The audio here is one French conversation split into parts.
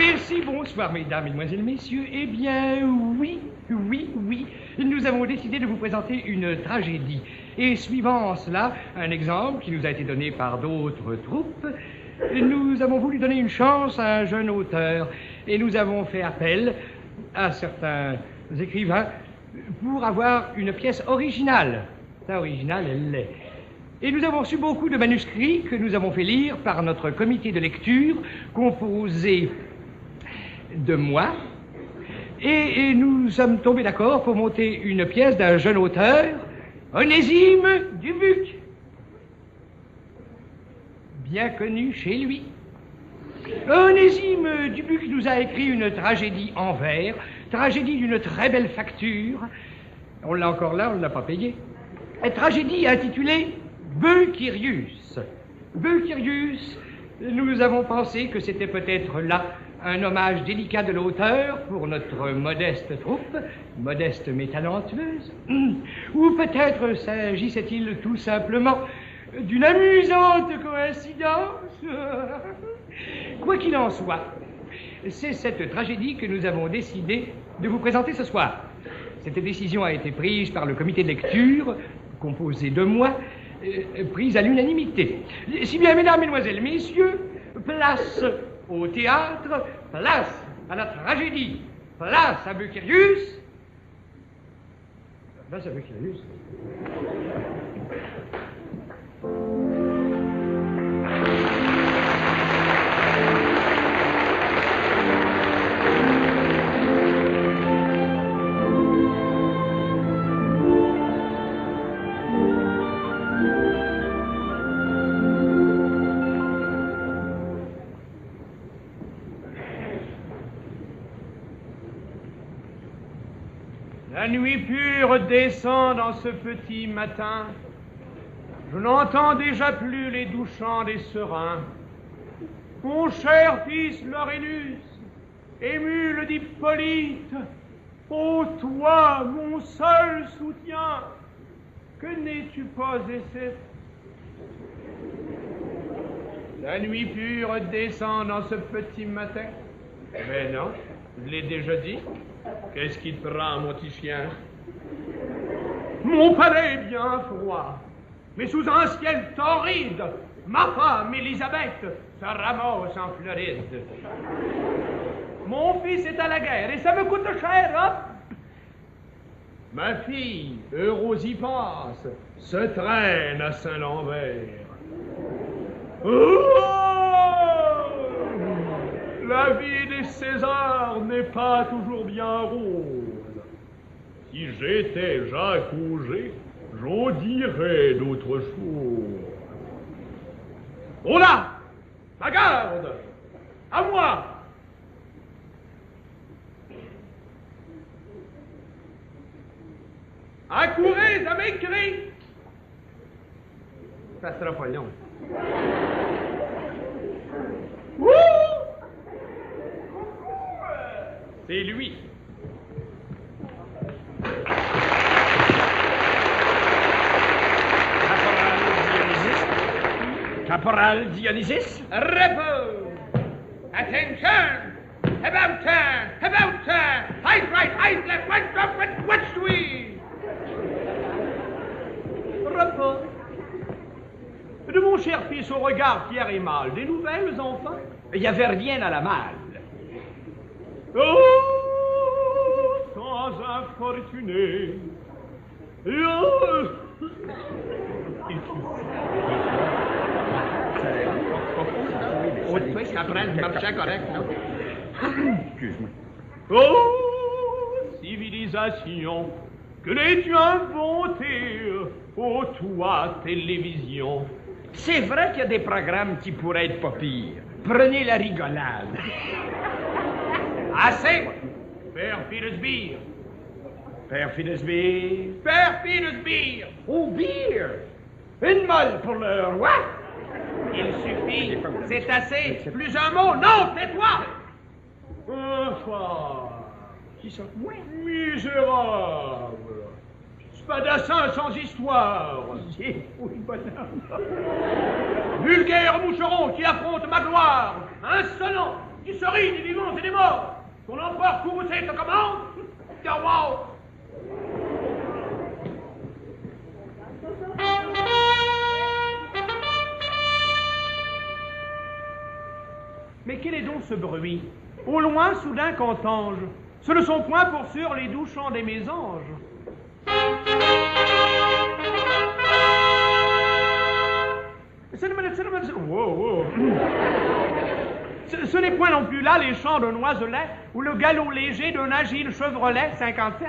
Merci, bonsoir, mesdames, mesdemoiselles, messieurs. Eh bien, oui, nous avons décidé de vous présenter une tragédie. Et suivant cela, un exemple qui nous a été donné par d'autres troupes, nous avons voulu donner une chance à un jeune auteur. Et nous avons fait appel à certains écrivains pour avoir une pièce originale. Ça, originale, elle l'est. Et nous avons reçu beaucoup de manuscrits que nous avons fait lire par notre comité de lecture, composé de moi. Et nous sommes tombés d'accord pour monter une pièce d'un jeune auteur, Onésime Dubuc, bien connu chez lui. Onésime Dubuc nous a écrit une tragédie en vers, tragédie d'une très belle facture. On l'a encore là, on ne l'a pas payé. Une tragédie intitulée Bœuf-Kyrius. Bœuf-Kyrius, nous avons pensé que c'était peut-être là un hommage délicat de l'auteur pour notre modeste troupe, modeste mais talentueuse. Ou peut-être s'agissait-il tout simplement d'une amusante coïncidence. Quoi qu'il en soit, c'est cette tragédie que nous avons décidé de vous présenter ce soir. Cette décision a été prise par le comité de lecture, composé de moi, prise à l'unanimité. Si bien, mesdames, mesdemoiselles, messieurs, place au théâtre, place à la tragédie, place à Bœuf-Kyrius. Place à Bœuf-Kyrius. La nuit pure descend dans ce petit matin. Je n'entends déjà plus les doux chants des serins. Mon cher fils Laurénus, émule d'Hippolyte, ô toi, mon seul soutien, que n'es-tu pas essayé? La nuit pure descend dans ce petit matin. Mais non, je l'ai déjà dit. Qu'est-ce qui te prend, mon petit chien? Mon palais est bien froid, mais sous un ciel torride, ma femme, Élisabeth, se ramasse en Floride. Mon fils est à la guerre et ça me coûte cher, hop! Ma fille, heureuse y passe, se traîne à Saint-Lambert. Oh! La vie des Césars n'est pas toujours bien rose. Si j'étais Jacques Auger, j'en dirais d'autres choses. Oh là! La garde! À moi! Accourez à mes cris! Ça sera pas long. Wouh! C'est lui. Caporal Dionysus? Repos! Attention! About turn! About turn! Eyes right, eyes left, right, up, watch to we! Repos. De mon cher fils au regard fier et mâle, des nouvelles, enfin? Il n'y avait rien à la malle. Oh, sans infortuné. Oh. Oh, civilisation, que l'es-tu inventé, ô toi, télévision. C'est vrai qu'il y a des programmes qui pourraient être pas pires. Prenez la rigolade. Assez! Père Fiddlesbeer. Père Fiddlesbeer. Père Fiddlesbeer. Oh, beer! Une molle pour le roi. Il suffit. C'est assez. Plus un mot. Non, tais-toi! Enfin. Qui sont moi? Misérable. Spadassin sans histoire. Oui, bonhomme. Vulgaire moucheron qui affronte ma gloire. Insolent. qui se rit des vivants et des morts. Ton empereur Courroucé te commande. Wow. Mais quel est donc ce bruit? Au loin, soudain, qu'entends-je? Ce ne sont point pour sûr les doux chants des mésanges. Wow. Ce n'est point non plus là les chants d'un oiselet ou le galop léger d'un agile Chevrolet 57.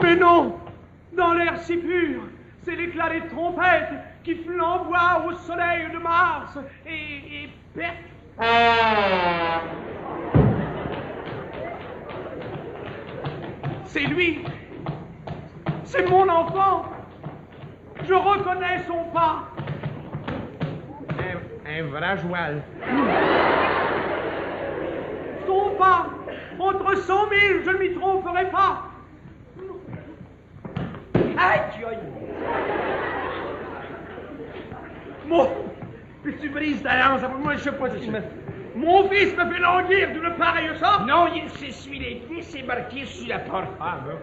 Mais non, dans l'air si pur, c'est l'éclat des trompettes qui flamboient au soleil de Mars et pètent. C'est lui. C'est mon enfant. Je reconnais son pas. Un vrai joual. Son pas. Entre 100 000, je ne m'y tromperai pas. Aïe, aïe. Bon, puis tu brises ta lance, moi je sais pas si mon fils me fait languir d'une pareille sorte. Non, il s'essuie les pieds, c'est marqué sur la porte. Ah, bon.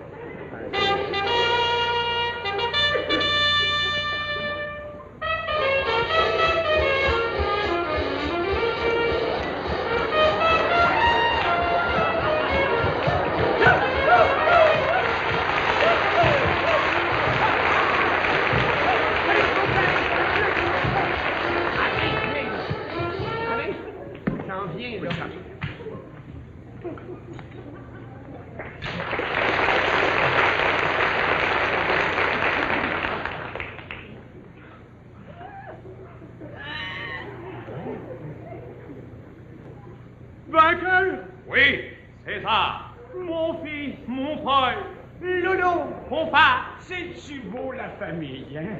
Vainqueur? Oui, c'est ça. Mon fils, mon frère, Lolo, mon père, c'est-tu beau la famille, hein?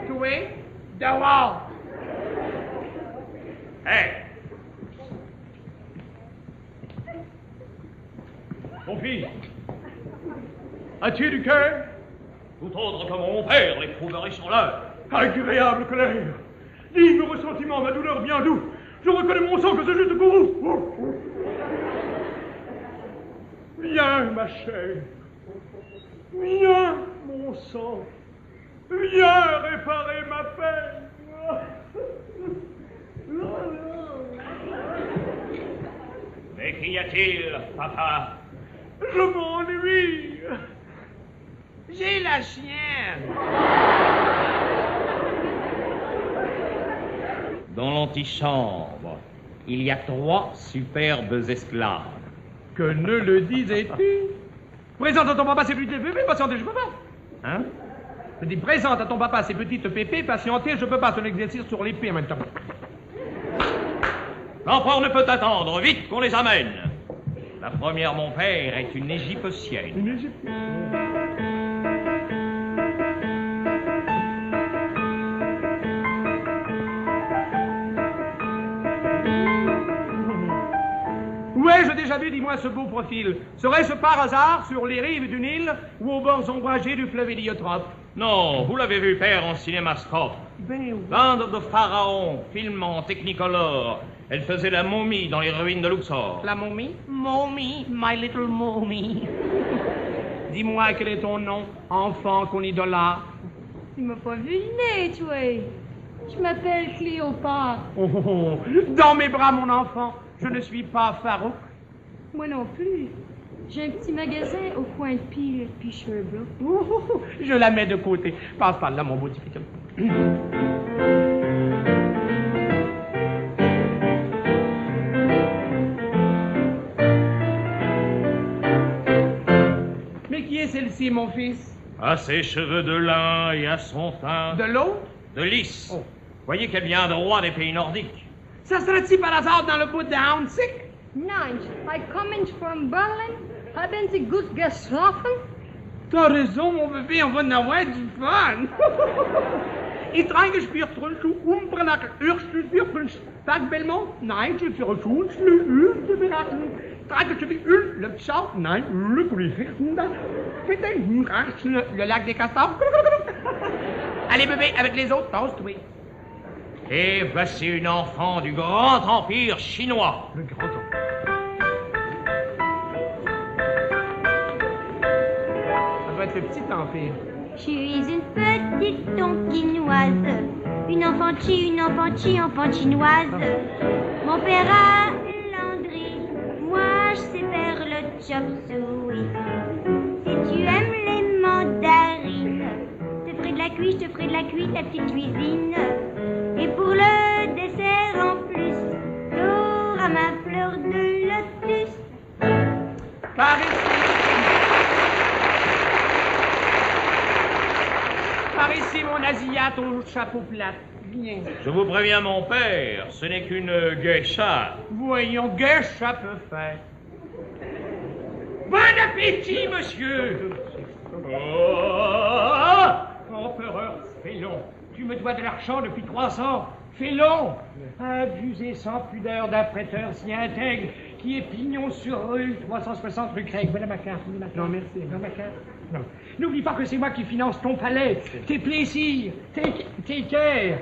Toi, dehors. Hé! Mon fils, As-tu du cœur? tout autre que mon père l'éprouverait sur l'heure. Agréable colère, digne ressentiment, ma douleur bien doux. Je reconnais mon sang que ce juste courroux. Viens, ma chair. Viens, mon sang. Viens réparer ma peine. Mais qu'y a-t-il, papa? Je m'ennuie. J'ai la chienne. Dans l'antichambre, il y a 3 superbes esclaves. Que ne le disais-tu? Présente à ton papa ses petites pépés, patienter, je peux pas. Hein? Je dis, présente à ton papa ses petites pépés, patienter, je peux pas. C'est un exercice sur l'épée en même temps. L'empereur ne peut attendre, vite qu'on les amène. La première, mon père, est une égyptienne. Une Égyptienne. Où ai-je déjà vu, dis-moi, ce beau profil? Serait-ce par hasard sur les rives du Nil ou aux bords ombragés du fleuve Héliotrope? Non, vous l'avez vu, père, en cinémascope. Ben oui. L'Inde de Pharaon, film en technicolor. Elle faisait la momie dans les ruines de Luxor. La momie? Momie, my little momie. Dis-moi, quel est ton nom, enfant qu'on idolâtre? Tu m'as pas vu le nez, toi. Je m'appelle Cléopâtre. Oh, dans mes bras, mon enfant, je ne suis pas Farouk. Moi non plus. J'ai un petit magasin au coin de Peel puis Sherbrooke. Oh, je la mets de côté. Passe par là, mon beau difficile. Mais qui est celle-ci, mon fils? À ses cheveux de lin et à son teint De l'eau? de lys. Oh. Voyez qu'elle vient de roi des pays nordiques. Ça serait-il par hasard dans le bout de Houndsik? Nein, I come from Berlin. Haben Sie gut geschlafen? T'as raison, mon bébé, on va en avoir du fun. Ich trage Spürtrundschuh, nach Urstützbürfens. Tag Belmont, nein, je suis reçu, je beraten. Trage je le psal, nein, le griffin. Le lac des castors. Allez, bébé, avec les autres, tasse-toi. Et voici une enfant du grand empire chinois. Le grand empire. Ça doit être le petit empire. Je suis une petite tonkinoise, une enfant enfant chinoise. Mon père a Landry, moi je sais faire le chop suey. Si tu aimes les mandarines, je te ferai de la cuite, la petite cuisine. Et pour le dessert en plus, t'auras ma fleur de lotus. Par ici, mon asiate au chapeau plat. Viens. Je vous préviens, mon père, ce n'est qu'une geisha. Voyons, geisha peut faire. Bon appétit, monsieur. Empereur Félon, tu me dois de l'argent depuis 3 ans. Félon, abusé sans pudeur d'un prêteur si intègre qui est pignon sur rue, 360 rue Craig. Voilà ma carte. Non, merci. Non, ma carte. Non. N'oublie pas que c'est moi qui finance ton palais, tes plaisirs, tes guerres.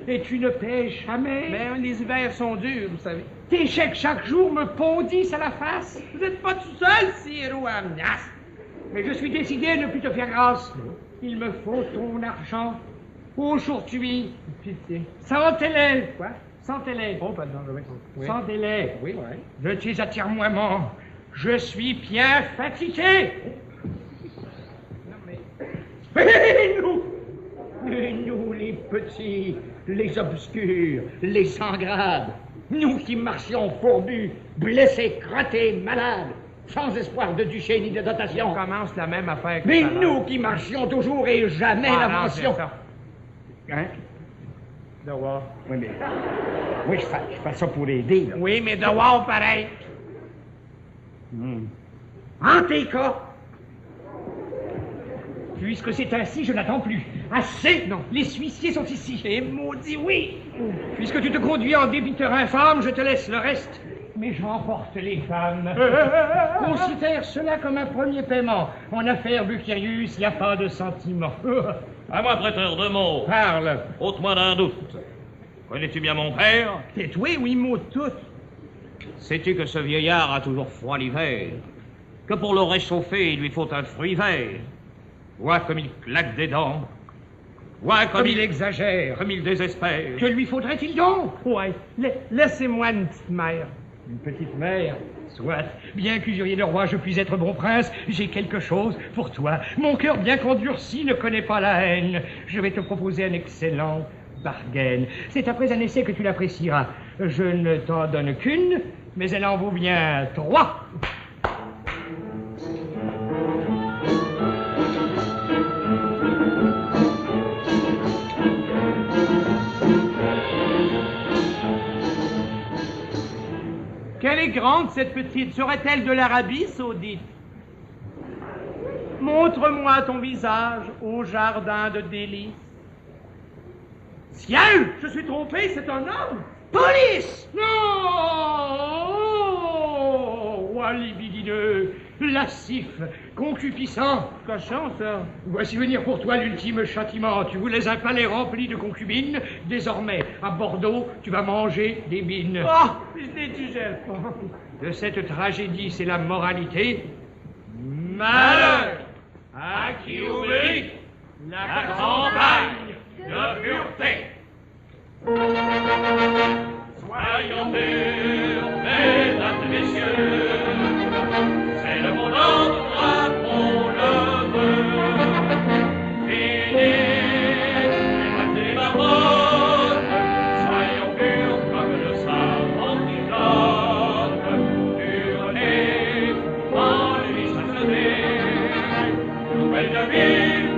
Et tu ne paies jamais. Mais les hivers sont durs, vous savez. Tes chèques chaque jour me pondissent à la face. Vous n'êtes pas tout seul, Siro Amnas. Mais je suis décidé à ne plus te faire grâce. Il me faut ton argent. Aujourd'hui. Pitié. Sans délai. Quoi? Sans délai. Oh, pardon, oui. Sans délai. Oui, oui. Je t'y attire moins. Je suis bien fatigué. Et nous, les petits, les obscurs, les sans grade, nous qui marchions fourbus, blessés, crottés, malades, sans espoir de duché ni de dotation. On commence la même affaire que Mais tout à l'heure. nous qui marchions toujours et jamais Ah, la non, mention. c'est ça. Hein? De voir. Oui, mais. Oui, je fais ça pour aider. Là. Oui, mais de voir pareil. En tes cas, puisque c'est ainsi, je n'attends plus. Assez! Non. Les huissiers sont ici. Et maudit, oui. Puisque tu te conduis en débiteur infâme, je te laisse le reste. Mais j'emporte les femmes. Considère cela comme un premier paiement. En affaire Bucerius, il n'y a pas de sentiment. À moi, prêteur de mots. Parle. Ôte-moi d'un doute. Connais-tu bien mon père? Tais-toi, oui, mot tout. Sais-tu que ce vieillard a toujours froid l'hiver? Que pour le réchauffer, il lui faut un fruit vert? Vois comme il claque des dents. Vois Comme il exagère. Comme il désespère. Que lui faudrait-il donc? Ouais. Laissez-moi une petite mère. Une petite mère. Soit, bien qu'usurier de roi, je puis être bon prince, j'ai quelque chose pour toi. Mon cœur bien qu'endurci ne connaît pas la haine. Je vais te proposer un excellent bargain. C'est après un essai que tu l'apprécieras. Je ne t'en donne qu'une, mais elle en vaut bien 3. Quelle est grande, cette petite? Serait-elle de l'Arabie saoudite? Montre-moi ton visage au jardin de délices. Ciel! Je suis trompé, c'est un homme! Police! Non! Roi libidineux, lascif, concupiscent. Cochon, ça. Voici venir pour toi l'ultime châtiment. Tu voulais un palais rempli de concubines. Désormais, à Bordeaux, tu vas manger des mines. Oh! Je les digère pas. De cette tragédie, c'est la moralité. Malheur à qui oublie la campagne de pureté. Soyons purs, mesdames et messieurs, c'est le mot d'ordre qu'on le veut. Fini, les baronnes, soyons purs comme le savant qui donne, pur nez, dans les visages, nouvelle de vie.